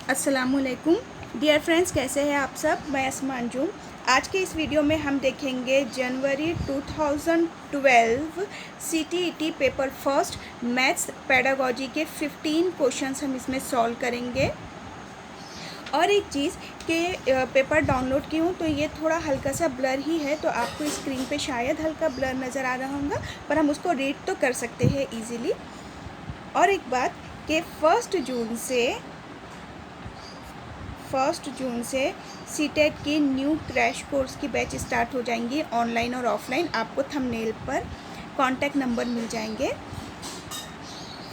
अस्सलामुअलैकुम dear friends, कैसे हैं आप सब। मैं अस्मा अंजुम। आज के इस वीडियो में हम देखेंगे जनवरी 2012 CTET paper first maths pedagogy के 15 क्वेश्चंस हम इसमें सॉल्व करेंगे। और एक चीज़ कि पेपर डाउनलोड की हूँ तो ये थोड़ा हल्का सा ब्लर ही है, तो आपको स्क्रीन पे शायद हल्का ब्लर नज़र आ रहा होगा, पर हम उसको रीड तो कर सकते हैं ईज़िली। और एक बात कि 1 जून से सीटेट की न्यू क्रैश कोर्स की बैच स्टार्ट हो जाएंगी, ऑनलाइन और ऑफलाइन। आपको थंबनेल पर कॉन्टैक्ट नंबर मिल जाएंगे।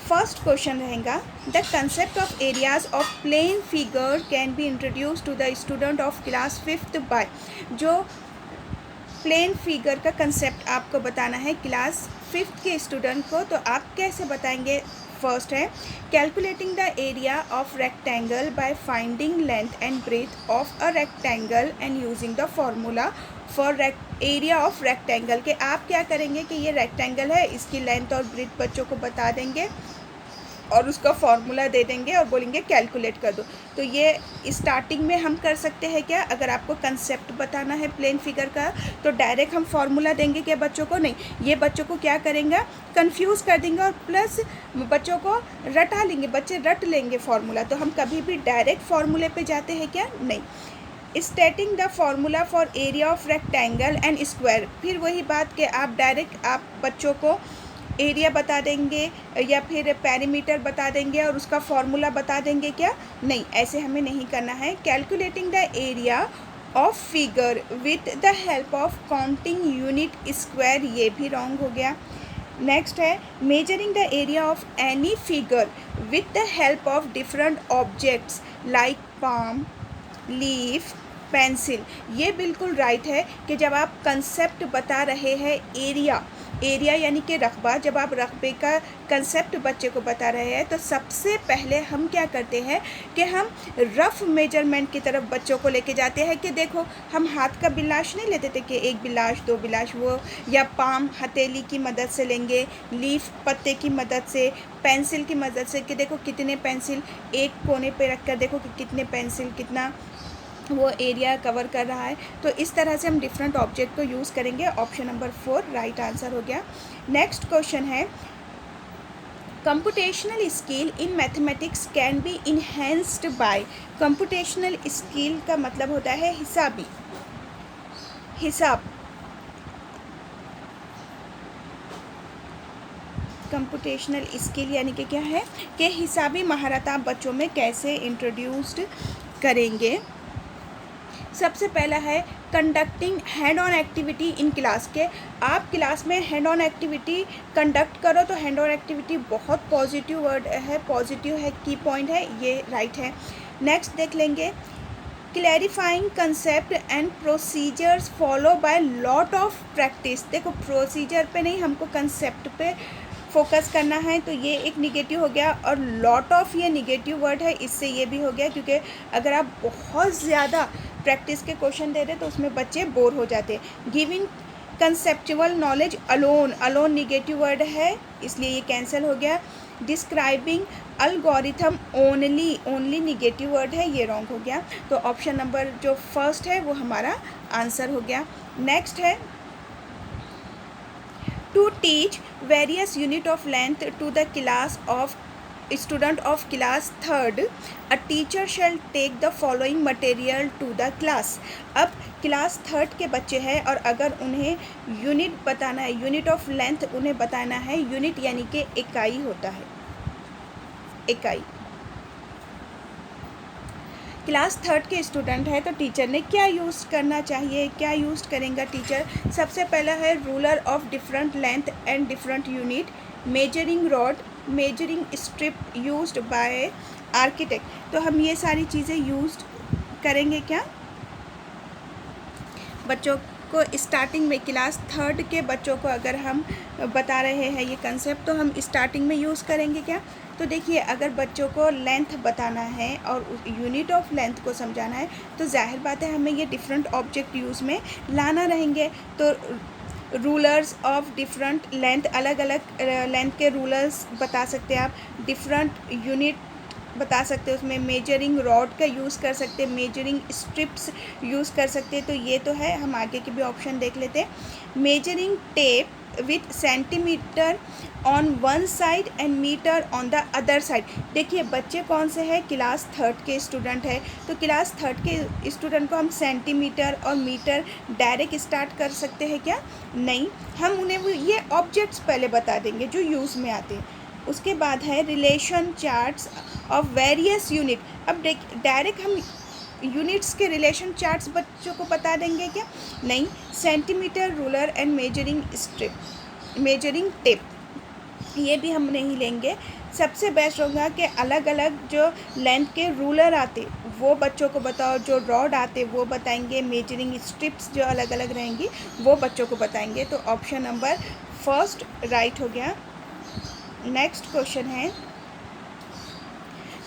फर्स्ट क्वेश्चन रहेगा, the concept of areas of plain figure can be introduced to the student of class 5th by. जो प्लेन फिगर का कंसेप्ट आपको बताना है क्लास 5th के स्टूडेंट को, तो आप कैसे बताएंगे। फर्स्ट है, calculating the area of rectangle by finding length and breadth of a rectangle and using the formula for area of rectangle. के आप क्या करेंगे कि ये रेक्टेंगल है, इसकी लेंथ और ब्रेथ बच्चों को बता देंगे और उसका फॉर्मूला दे देंगे और बोलेंगे कैलकुलेट कर दो। तो ये स्टार्टिंग में हम कर सकते हैं क्या, अगर आपको कंसेप्ट बताना है प्लेन फिगर का तो डायरेक्ट हम फॉर्मूला देंगे क्या बच्चों को, नहीं। ये बच्चों को क्या करेंगे, कंफ्यूज कर देंगे और प्लस बच्चों को रटा लेंगे, बच्चे रट लेंगे फॉर्मूला। तो हम कभी भी डायरेक्ट फार्मूले पे जाते हैं क्या, नहीं। Stating the formula for area of rectangle and square, फिर वही बात कि आप डायरेक्ट आप बच्चों को एरिया बता देंगे या फिर पेरीमीटर बता देंगे और उसका फॉर्मूला बता देंगे क्या, नहीं, ऐसे हमें नहीं करना है। Calculating the area of figure with the help of counting unit square, ये भी रॉन्ग हो गया। नेक्स्ट है, measuring the area of any figure with the help of different objects like palm, leaf, pencil, ये बिल्कुल राइट है कि जब आप कंसेप्ट बता रहे हैं एरिया यानी कि रकबा, जब आप रकबे का कंसेप्ट बच्चे को बता रहे हैं तो सबसे पहले हम क्या करते हैं कि हम रफ़ मेजरमेंट की तरफ बच्चों को लेके जाते हैं कि देखो, हम हाथ का बिलाश नहीं लेते थे कि 1 बिलाश 2 बिलाश, वो या पाम हथेली की मदद से लेंगे, लीफ पत्ते की मदद से, पेंसिल की मदद से कि देखो कितने पेंसिल एक कोने पे रख कर देखो कि कितने पेंसिल कितना वो एरिया कवर कर रहा है। तो इस तरह से हम डिफरेंट ऑब्जेक्ट को यूज़ करेंगे। ऑप्शन नंबर 4 राइट आंसर हो गया। नेक्स्ट क्वेश्चन है, computational skill in mathematics can be enhanced by. Computational skill का मतलब होता है हिसाब। कंप्यूटेशनल स्किल यानी कि क्या है कि हिसाबी महारत आप बच्चों में कैसे इंट्रोड्यूस्ड करेंगे। सबसे पहला है conducting hand on activity in class, के आप क्लास में हैंड ऑन एक्टिविटी कंडक्ट करो। तो हैंड ऑन एक्टिविटी बहुत पॉजिटिव वर्ड है, पॉजिटिव है, की पॉइंट है, ये राइट है। नेक्स्ट देख लेंगे, clarifying concept and procedures follow by lot of practice. देखो प्रोसीजर पे नहीं, हमको कंसेप्ट पे फोकस करना है, तो ये एक निगेटिव हो गया। और लॉट ऑफ ये निगेटिव वर्ड है, इससे ये भी हो गया, क्योंकि अगर आप बहुत ज़्यादा प्रैक्टिस के क्वेश्चन दे रहे तो उसमें बच्चे बोर हो जाते। Giving conceptual knowledge alone negative word है, इसलिए ये कैंसिल हो गया। Describing algorithm only negative word है, ये रॉन्ग हो गया। तो ऑप्शन नंबर जो फर्स्ट है वो हमारा आंसर हो गया। नेक्स्ट है, to teach various unit of length to the class of student of class 3rd, a teacher shall take the following material to the class. अब क्लास 3rd के बच्चे हैं और अगर उन्हें यूनिट बताना है, यूनिट ऑफ लेंथ उन्हें बताना है, यूनिट यानी कि इकाई होता है, इकाई। क्लास 3rd के स्टूडेंट है तो टीचर ने क्या यूज़ करना चाहिए, क्या यूज़ करेंगे टीचर। सबसे पहला है ruler of different length and different unit, measuring rod, measuring strip used by architect. तो हम ये सारी चीज़ें यूज्ड करेंगे क्या बच्चों को स्टार्टिंग में। क्लास 3rd के बच्चों को अगर हम बता रहे हैं ये कंसेप्ट तो हम स्टार्टिंग में यूज़ करेंगे क्या। तो देखिए, अगर बच्चों को लेंथ बताना है और यूनिट ऑफ लेंथ को समझाना है तो जाहिर बात है हमें ये डिफरेंट ऑब्जेक्ट यूज़ में लाना रहेंगे। तो रूलर्स ऑफ डिफरेंट लेंथ, अलग अलग लेंथ के रूलर्स बता सकते हैं आप। डिफरेंट यूनिट बता सकते हैं, उसमें मेजरिंग रॉड का यूज़ कर सकते हैं, मेजरिंग स्ट्रिप्स यूज़ कर सकते हैं। तो ये तो है, हम आगे के भी ऑप्शन देख लेते हैं। Measuring tape with centimetre on one side and metre on the other side. देखिए बच्चे कौन से हैं, क्लास थर्ड के स्टूडेंट है, तो क्लास थर्ड के स्टूडेंट को हम सेंटीमीटर और मीटर डायरेक्ट स्टार्ट कर सकते हैं क्या? नहीं, हम उन्हें ये ऑब्जेक्ट्स पहले बता देंगे जो यूज़ में आते हैं। उसके बाद है relation charts of various unit. अब डायरेक्ट हम यूनिट्स के रिलेशन चार्ट्स बच्चों को बता देंगे क्या? नहीं, centimetre, ruler and measuring strip, measuring tape, ये भी हम नहीं लेंगे। सबसे बेस्ट होगा कि अलग अलग जो लेंथ के रूलर आते वो बच्चों को बताओ, जो रॉड आते वो बताएंगे, मेजरिंग स्ट्रिप्स जो अलग अलग रहेंगी वो बच्चों को बताएंगे। तो ऑप्शन नंबर फर्स्ट राइट हो गया। नेक्स्ट क्वेश्चन है,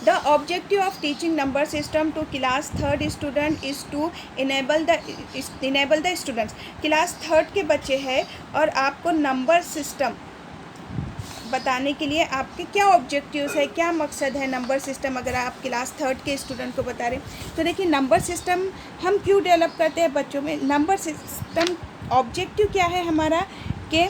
the objective of teaching number system to class third student is to enable the students. Class third के बच्चे हैं और आपको नंबर सिस्टम बताने के लिए आपके क्या ऑब्जेक्टिव्स है, क्या मकसद है नंबर सिस्टम, अगर आप क्लास थर्ड के स्टूडेंट को बता रहे हैं। तो देखिए नंबर सिस्टम हम क्यों डेवलप करते हैं बच्चों में, नंबर सिस्टम ऑब्जेक्टिव क्या है हमारा, कि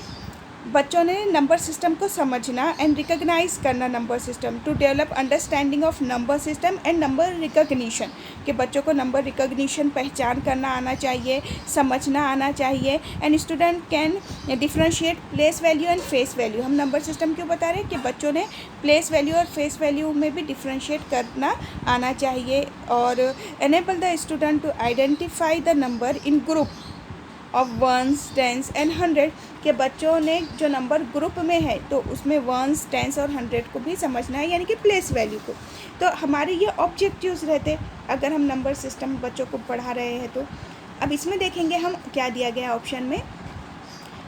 बच्चों ने नंबर सिस्टम को समझना एंड रिकॉग्नाइज करना, number system to develop understanding of number system and number recognition, कि बच्चों को नंबर रिकॉग्निशन पहचान करना आना चाहिए, समझना आना चाहिए। And student can differentiate place value and face value. हम नंबर सिस्टम क्यों बता रहे हैं कि बच्चों ने प्लेस वैल्यू और फेस वैल्यू में भी डिफ्रेंशिएट करना आना चाहिए। और enable the student to identify the number in group of ones, tens and 100, के बच्चों ने जो नंबर ग्रुप में है तो उसमें वंस, टेंस और 100 को भी समझना है, यानी कि प्लेस वैल्यू को। तो हमारे ये ऑब्जेक्टिव्स रहते अगर हम नंबर सिस्टम बच्चों को पढ़ा रहे हैं तो। अब इसमें देखेंगे हम क्या दिया गया ऑप्शन में,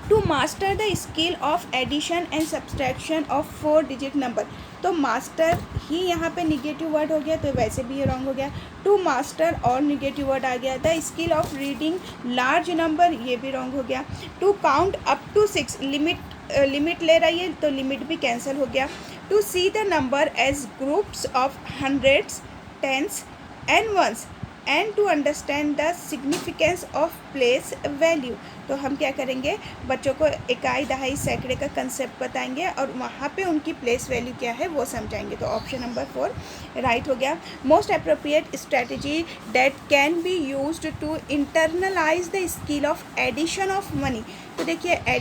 to master the skill of addition and subtraction of 4 digit number. तो मास्टर ही यहाँ पे निगेटिव वर्ड हो गया, तो वैसे भी ये रॉन्ग हो गया। टू मास्टर और निगेटिव वर्ड आ गया। The skill of reading large number, ये भी रॉन्ग हो गया। To count up to 6, limit ले रही है तो लिमिट भी कैंसिल हो गया। To see the number as groups of hundreds, tens and ones and to understand the significance of place value. तो हम क्या करेंगे, बच्चों को इकाई, दहाई, सैकड़े का कंसेप्ट बताएंगे और वहाँ पे उनकी प्लेस वैल्यू क्या है वो समझाएंगे। तो ऑप्शन नंबर 4 राइट हो गया। Most appropriate strategy that can be used to internalise the skill of addition of money. तो देखिए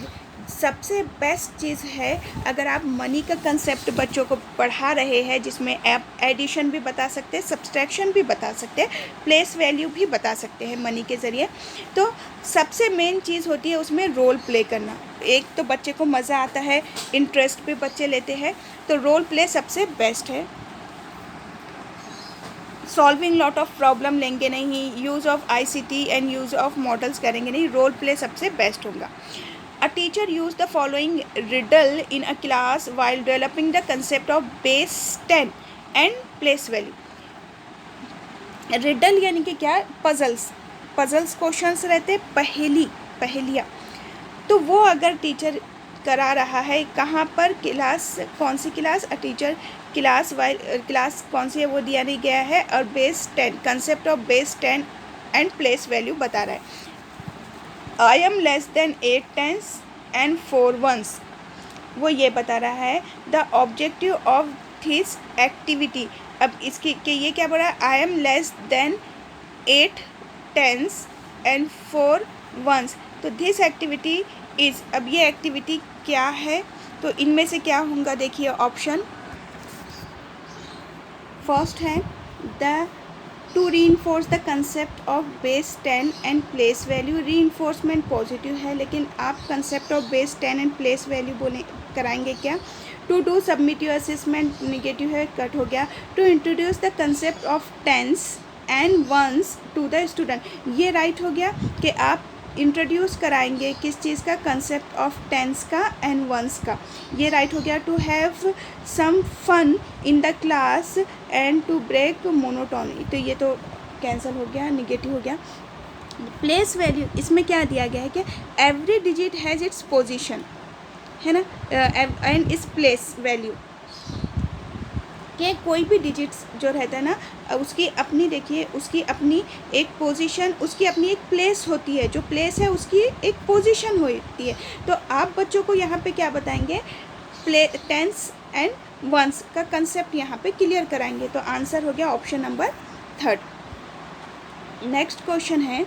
सबसे बेस्ट चीज़ है अगर आप मनी का कंसेप्ट बच्चों को पढ़ा रहे हैं, जिसमें आप एडिशन भी बता सकते हैं, सब्सट्रैक्शन भी बता सकते हैं, प्लेस वैल्यू भी बता सकते हैं मनी के ज़रिए। तो सबसे मेन चीज़ होती है उसमें रोल प्ले करना। एक तो बच्चे को मज़ा आता है, इंटरेस्ट भी बच्चे लेते हैं, तो रोल प्ले सबसे बेस्ट है। सॉल्विंग लॉट ऑफ प्रॉब्लम लेंगे नहीं, use of ICT and use of models करेंगे नहीं, रोल प्ले सबसे बेस्ट होगा। A teacher used the following riddle in a class while developing the concept of base 10 and place value. Riddle यानी कि क्या, puzzles questions रहते, पहेलियाँ। तो वो अगर टीचर करा रहा है, कहाँ पर, क्लास, कौन सी क्लास, टीचर क्लास कौन सी है वो दिया नहीं गया है, और base 10, concept of base 10 and place value बता रहा है। I am less than 8 tens and 4 ones, वो ये बता रहा है। The objective of this activity, अब इसकी कि ये क्या बोल रहा है, I am less than 8 tens and 4 ones। तो दिस एक्टिविटी इज़, अब ये एक्टिविटी क्या है, तो इनमें से क्या होगा, देखिए ऑप्शन फर्स्ट है the to reinforce the concept of base 10 and place value. Reinforcement positive है, लेकिन आप concept of base 10 and place value बोले कराएंगे क्या। To do submit your assessment negative है, कट हो गया। To introduce the concept of tens and ones to the student, ये राइट हो गया कि आप इंट्रोड्यूस कराएंगे किस चीज़ का, कंसेप्ट ऑफ टेंस का एंड वंस का, ये राइट हो गया। To have some fun in the class and to break monotony, तो ये तो कैंसिल हो गया, निगेटिव हो गया। प्लेस वैल्यू, इसमें क्या दिया गया है कि every digit has its position, है ना, एंड इस प्लेस वैल्यू, कि कोई भी डिजिट्स जो रहता है ना, उसकी अपनी, देखिए उसकी अपनी एक पोजीशन, उसकी अपनी एक प्लेस होती है, जो प्लेस है उसकी एक पोजीशन होती है। तो आप बच्चों को यहाँ पे क्या बताएंगे, टेंस एंड वंस का कंसेप्ट यहाँ पे क्लियर कराएंगे। तो आंसर हो गया ऑप्शन नंबर 3। नेक्स्ट क्वेश्चन है,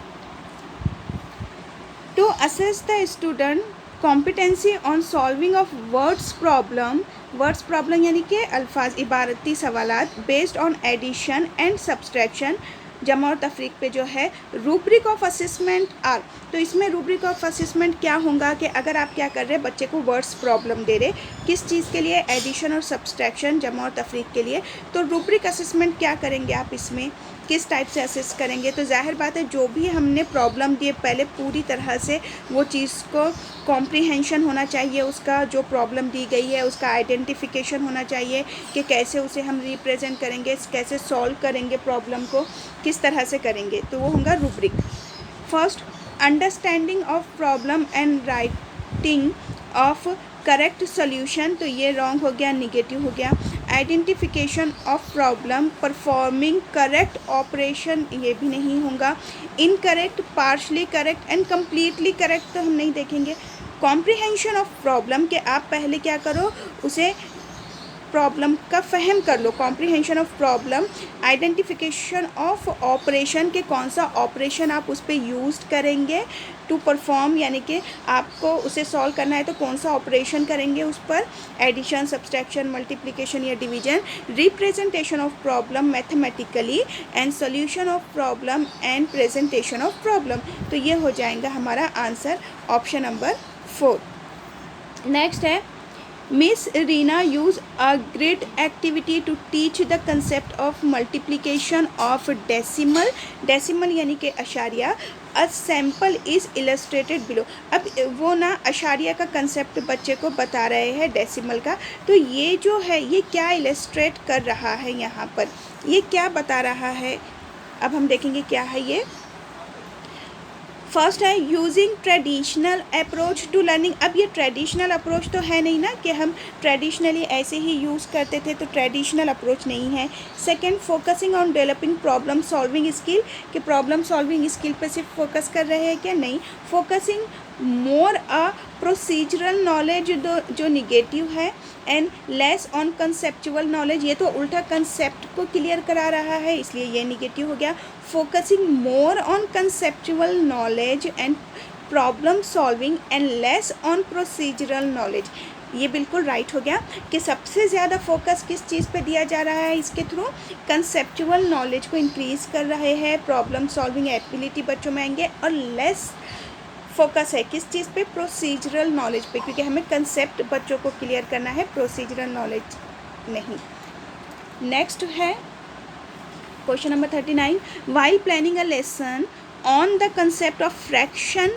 to assess the student competency on solving of words problem यानी कि अल्फाज इबारती सवालात based on addition and subtraction, जमा और तफरीक पे जो है रूब्रिक ऑफ असेसमेंट आर। तो इसमें रूब्रिक ऑफ असेसमेंट क्या होगा कि अगर आप क्या कर रहे हैं, बच्चे को वर्ड्स प्रॉब्लम दे रहे, किस चीज़ के लिए, एडिशन और सब्सट्रैक्शन, जमा और तफरीक के लिए, तो रूब्रिक असेसमेंट क्या करेंगे आप, इसमें किस टाइप से असेस करेंगे। तो जाहिर बात है जो भी हमने प्रॉब्लम दी है पहले पूरी तरह से वो चीज़ को कॉम्प्रिहेंशन होना चाहिए, उसका जो प्रॉब्लम दी गई है उसका आइडेंटिफिकेशन होना चाहिए कि कैसे उसे हम रिप्रेजेंट करेंगे, कैसे सॉल्व करेंगे, प्रॉब्लम को किस तरह से करेंगे, तो वो होगा rubric. First, understanding of problem and writing of correct solution, तो ये रॉन्ग हो गया, निगेटिव हो गया। Identification of problem, performing correct operation, ये भी नहीं होगा। Incorrect, partially correct and completely correct तो हम नहीं देखेंगे। कॉम्प्रिहेंशन ऑफ प्रॉब्लम के आप पहले क्या करो, उसे प्रॉब्लम का फहम कर लो, comprehension of problem. Identification of operation के कौन सा ऑपरेशन आप उस पर यूज़ करेंगे टू परफॉर्म, यानी कि आपको उसे सॉल्व करना है तो कौन सा ऑपरेशन करेंगे उस पर, एडिशन, सब्सट्रैक्शन, मल्टीप्लिकेशन या division. Representation of problem mathematically and solution of problem and presentation of problem, तो ये हो जाएगा हमारा आंसर ऑप्शन नंबर 4। नेक्स्ट है, Miss Reena used a great activity to teach the concept of multiplication of decimal, decimal यानी कि अशारिया। A sample is illustrated below। अब वो ना अशारिया का कंसेप्ट बच्चे को बता रहे हैं डेसिमल का, तो ये जो है ये क्या इलस्ट्रेट कर रहा है यहाँ पर, ये क्या बता रहा है, अब हम देखेंगे क्या है ये। फर्स्ट है using traditional approach to learning. अब ये ट्रेडिशनल अप्रोच तो है नहीं ना कि हम ट्रेडिशनली ऐसे ही यूज़ करते थे, तो ट्रेडिशनल अप्रोच नहीं है। Second, focusing on developing problem solving skill, कि प्रॉब्लम सॉल्विंग स्किल पे सिर्फ फोकस कर रहे हैं क्या, नहीं। फोकसिंग मोर अ प्रोसीजरल नॉलेज, जो निगेटिव है। And less on conceptual knowledge, ये तो उल्टा कंसेप्ट को क्लियर करा रहा है इसलिए ये निगेटिव हो गया। Focusing more on conceptual knowledge and problem solving and less on procedural knowledge, ये बिल्कुल राइट हो गया कि सबसे ज़्यादा फोकस किस चीज़ पे दिया जा रहा है इसके थ्रू, कंसेप्चुअल नॉलेज को इंक्रीज़ कर रहे हैं, प्रॉब्लम सॉल्विंग एबिलिटी बच्चों में आएंगे, और लेस फोकस है किस चीज़ पे, प्रोसीजरल नॉलेज पे, क्योंकि हमें कंसेप्ट बच्चों को क्लियर करना है, प्रोसीजरल नॉलेज नहीं। नेक्स्ट है question number 39, while planning a lesson on the concept of fraction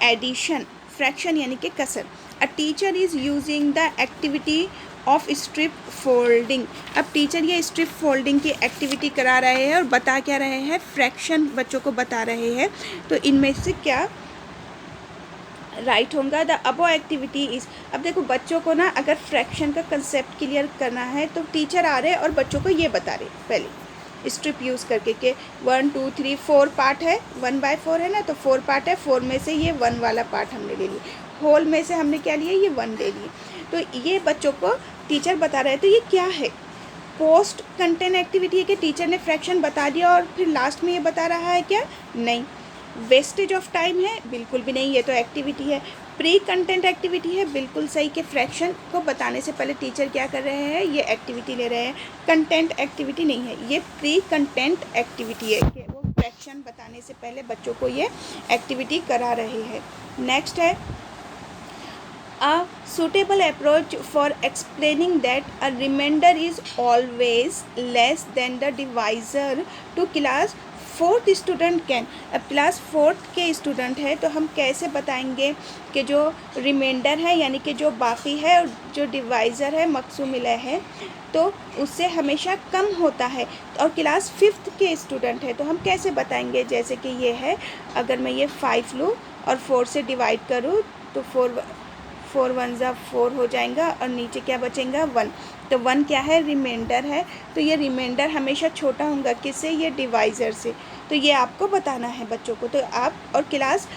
addition, fraction यानी कि कसर, a teacher is using the activity of strip folding. अब टीचर ये स्ट्रिप फोल्डिंग की एक्टिविटी करा रहे हैं और बता क्या रहे हैं, फ्रैक्शन बच्चों को बता रहे हैं, तो इनमें से क्या राइट होगा, द अबो एक्टिविटी इज़। अब देखो बच्चों को ना अगर फ्रैक्शन का कंसेप्ट क्लियर करना है तो टीचर आ रहे हैं और बच्चों को ये बता रहे पहले स्ट्रिप यूज़ करके कि 1 2 3 4 पार्ट है, 1/4 है ना, तो 4 पार्ट है, 4 में से ये 1 वाला पार्ट हमने ले लिया, होल में से हमने क्या लिया, ये 1 ले लिए, तो ये बच्चों को टीचर बता रहे हैं। तो ये क्या है, पोस्ट कंटेंट एक्टिविटी है कि टीचर ने फ्रैक्शन बता दिया और फिर लास्ट में ये बता रहा है क्या, नहीं। वेस्टेज ऑफ टाइम है, बिल्कुल भी नहीं, ये तो एक्टिविटी है। प्री कंटेंट एक्टिविटी है, बिल्कुल सही कि फ्रैक्शन को बताने से पहले टीचर क्या कर रहे हैं, ये एक्टिविटी ले रहे हैं। कंटेंट एक्टिविटी नहीं है, ये प्री कंटेंट एक्टिविटी है कि वो फ्रैक्शन बताने से पहले बच्चों को ये एक्टिविटी करा रहे हैं। नेक्स्ट है a suitable approach for explaining that a remainder is always less than the divisor to class 4th student can. अब क्लास 4th के स्टूडेंट है तो हम कैसे बताएंगे कि जो रिमाइंडर है यानी कि जो बाकी है और जो डिवाइज़र है मकसूम मिला है तो उससे हमेशा कम होता है, और क्लास 5th के स्टूडेंट है तो हम कैसे बताएंगे, जैसे कि ये है, अगर मैं ये 5 लूँ और 4 से डिवाइड करूँ तो 4 1 ज़ा 4 हो जाएगा और नीचे क्या बचेगा 1, तो 1 क्या है, रिमाइंडर है। तो ये रिमाइंडर हमेशा छोटा होगा किससे, ये डिवाइज़र से। तो ये आपको बताना है बच्चों को। तो आप और क्लास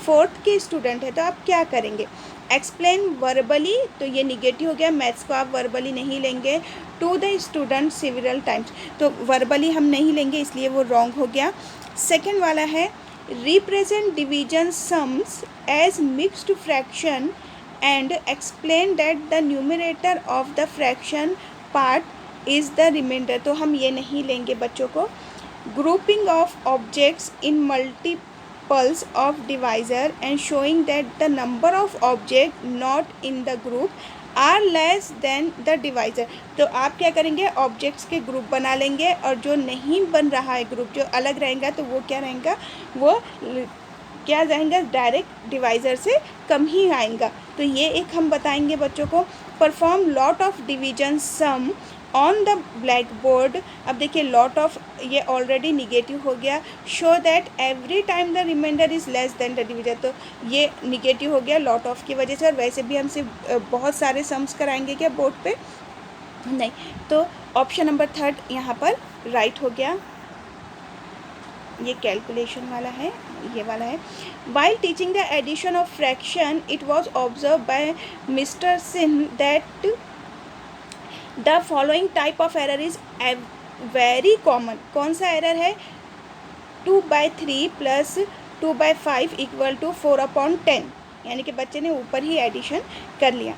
4th के स्टूडेंट है तो आप क्या करेंगे, एक्सप्लेन वर्बली, तो ये निगेटिव हो गया, मैथ्स को आप वर्बली नहीं लेंगे। To the student several times, तो वर्बली हम नहीं लेंगे इसलिए वो रॉन्ग हो गया। सेकेंड वाला है represent division sums as mixed fraction and explain that the numerator of the fraction part is the remainder, तो हम ये नहीं लेंगे बच्चों को। Grouping of objects in multiples of divisor and showing that the number of objects not in the group are less than the divisor, तो आप क्या करेंगे, ऑब्जेक्ट्स के ग्रुप बना लेंगे और जो नहीं बन रहा है ग्रुप, जो अलग रहेगा तो वो क्या रहेगा, वो क्या जाएगा, डायरेक्ट डिवाइज़र से कम ही आएगा। तो ये एक हम बताएंगे बच्चों को। Perform lot of division sum on the blackboard, अब देखिए लॉट ऑफ ये ऑलरेडी निगेटिव हो गया। Show that every time the remainder is less than the divisor, तो ये निगेटिव हो गया लॉट ऑफ की वजह से। और वैसे भी हमसे बहुत सारे सम्स कराएंगे क्या बोर्ड पे, नहीं। तो ऑप्शन नंबर 3 यहाँ पर राइट हो गया। ये कैलकुलेशन वाला है, ये वाला है। While teaching the addition of fraction it was observe by mister Singh that the following type of error is very common. कौन सा एरर है, 2/3 प्लस 2/5 इक्वल टू 4/10, यानी कि बच्चे ने ऊपर ही एडिशन कर लिया।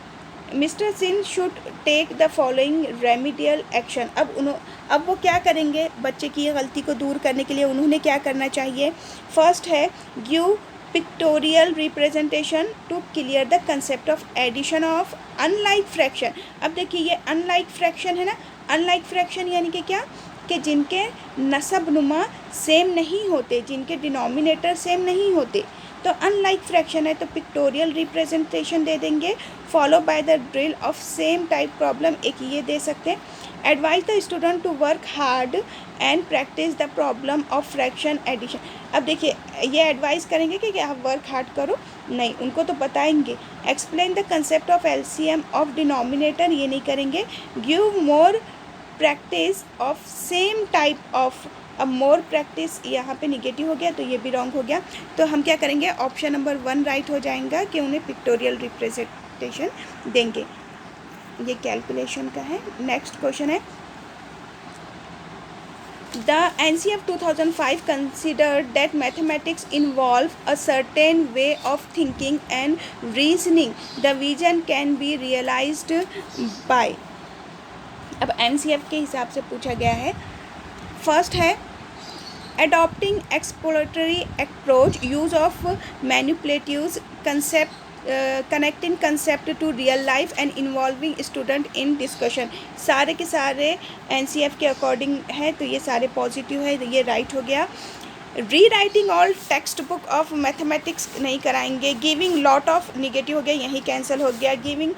Mister Singh should take the following remedial action, अब वो क्या करेंगे, बच्चे की ये गलती को दूर करने के लिए उन्होंने क्या करना चाहिए। फर्स्ट है give pictorial representation to clear the concept of addition of unlike fraction. अब देखिए ये अनलाइक फ्रैक्शन है ना, अनलाइक फ्रैक्शन यानी कि क्या, कि जिनके नसब नुमा सेम नहीं होते, जिनके डिनोमिनेटर सेम नहीं होते, तो अनलाइक फ्रैक्शन है। तो पिक्टोरियल रिप्रेजेंटेशन दे देंगे, follow by the drill of same type problem, एक ये दे सकते हैं। Advise the student to work hard and practise the problem of fraction addition. अब देखिए ये एडवाइस करेंगे कि आप वर्क हार्ड करो, नहीं, उनको तो बताएंगे। Explain the concept of LCM of denominator, ये नहीं करेंगे। Give more practice of same type of, अब मोर प्रैक्टिस यहाँ पे निगेटिव हो गया तो ये भी रॉन्ग हो गया। तो हम क्या करेंगे, ऑप्शन नंबर 1 राइट हो जाएगा कि उन्हें पिक्टोरियल रिप्रेजेंटेशन देंगे। ये कैलकुलेशन का है। नेक्स्ट क्वेश्चन है, the NCF 2005 considered that mathematics involve a certain way of thinking and reasoning. The vision can be realized by, अब NCF के हिसाब से पूछा गया है। फर्स्ट है adopting exploratory approach, use of manipulative concept, connecting concept to real life and involving student in discussion। सारे के सारे NCF के अकॉर्डिंग है तो ये सारे पॉजिटिव है, तो ये राइट हो गया। री writing all text book of mathematics नहीं कराएंगे। गिविंग लॉट ऑफ निगेटिव हो गया, यही कैंसिल हो गया। Giving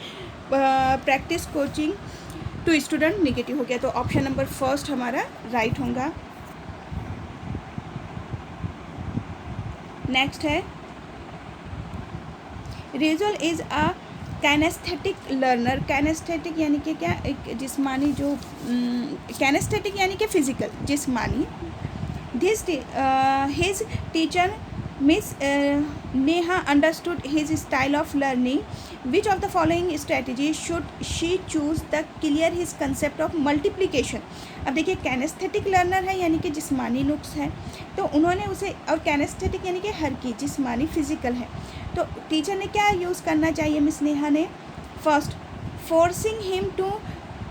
practice coaching to student negative हो गया, तो ऑप्शन नंबर 1 हमारा राइट होगा। नेक्स्ट है रिजल is a kinesthetic learner. Kinesthetic यानी कि क्या, एक जिस्मानी जो, कैनेस्थेटिक यानी कि फिजिकल, जिस्मानी। This his teacher miss Neha understood his style of learning. Which of the following strategy should she choose the clear his concept of multiplication. अब देखिए कैनेस्थेटिक लर्नर है यानी कि जिस्मानी नुक्स है, तो उन्होंने उसे, और कैनेस्थेटिक यानी कि हर की, जिस्मानी फिजिकल है, तो टीचर ने क्या यूज़ करना चाहिए मिस नेहा ने। First forcing him to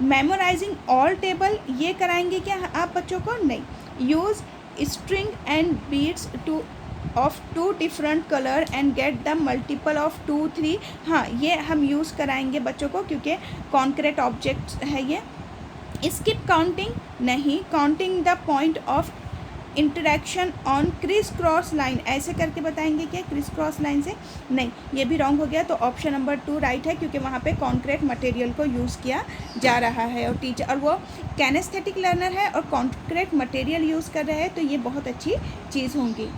memorising all table, ये कराएंगे क्या आप बच्चों को, नहीं। Use string and beads to of 2 different colour and get the multiple of 2, 3, हाँ ये हम यूज़ कराएंगे बच्चों को क्योंकि कॉन्क्रीट ऑब्जेक्ट्स है ये। स्किप काउंटिंग नहीं। Counting the point of interaction on criss cross line, ऐसे करके बताएंगे क्या क्रिस क्रॉस लाइन से, नहीं, ये भी रॉन्ग हो गया। तो ऑप्शन नंबर 2 राइट है क्योंकि वहाँ पे कॉन्क्रीट मटेरियल को यूज़ किया जा रहा है और टीचर, और वो कैनेस्थेटिक लर्नर है और कॉन्क्रीट मटेरियल यूज़ कर रहे हैं, तो ये बहुत अच्छी चीज़ होंगी।